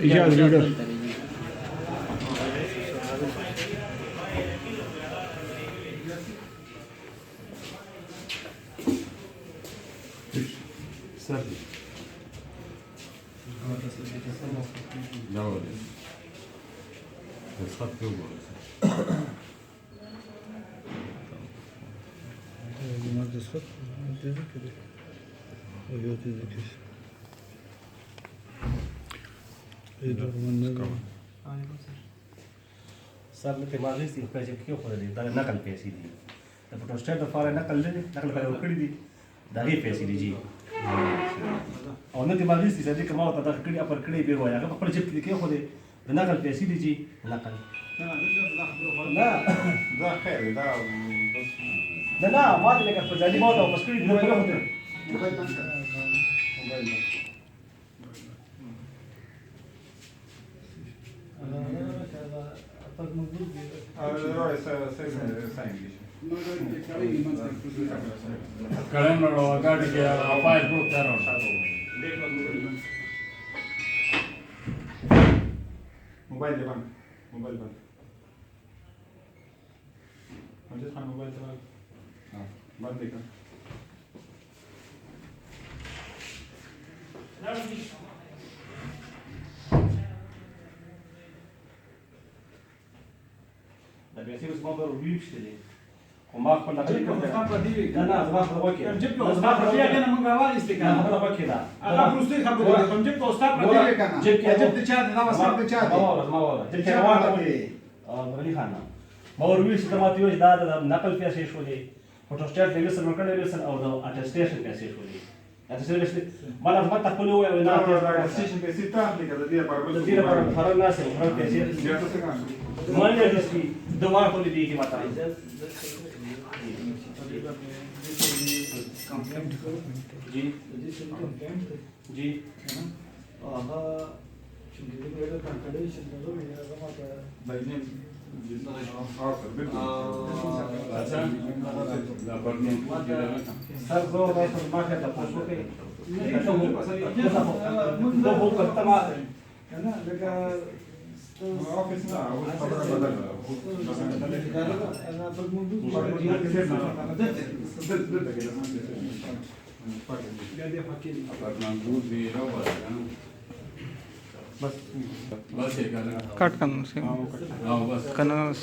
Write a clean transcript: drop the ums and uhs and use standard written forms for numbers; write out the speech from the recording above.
Ejaz leader sir जाओ الخط يوم مهندس خط كده ويوتي ذكي يدور من سر له دماغي سي په چې کې خو دې دا نقل پیسې دي د فوټوسټیټ د فار نقل لري نقل کړو کړی دي دا غي پیسې دي جی او نه دماغي سي چې کومه ته دا کړی اپر کړی به وایي هغه خپل جيب کې خو دې د نقل پیسې دي جی نقل لا ده خير ده بس لا ما دې لکه په ځالي ما ته بس کړی دی موبایل Kalem lo agadi ke file group taro. Mobile दे बंद mobile बंद मुझे खान मोबाइल चला हां बंद देखा دا پیسې اوس ما به ویل شته دي خو ما خپل نقل کړم نه نه زما خپل وکیل زما خپل وکیل کنه موږ اول استګا خپل وکیل دا هغه پروستي خبره کوم چې په استاد پردي کنه جيب کې جب ته چا دا وسه ته چا ما وره جيب کې روان کړی برلی خان ما ور ویل چې ما ته یو دا نقل پیسې شولې فوټوسټیټ دې سره کړل وسن او دا اټسټیشن پیسې شولې اټسټیشن ما نه ما ته خپل وای نه स्टेशन पे सीता आपने कर दिया पर د دې لپاره فرق نه سي فرق پیسې या तो से काम مانه دې سي دوا کو دې کی ماته जी जी भाई जितना हां सर बिल्कुल अच्छा सर जो मैं समझ के तपो के तो वो करता मा انا لقى ऑफिस ना वो खबर बदल انا في الموضوع قاعد يحكي لي बस बस ये करना कट करना हाँ बस करना बस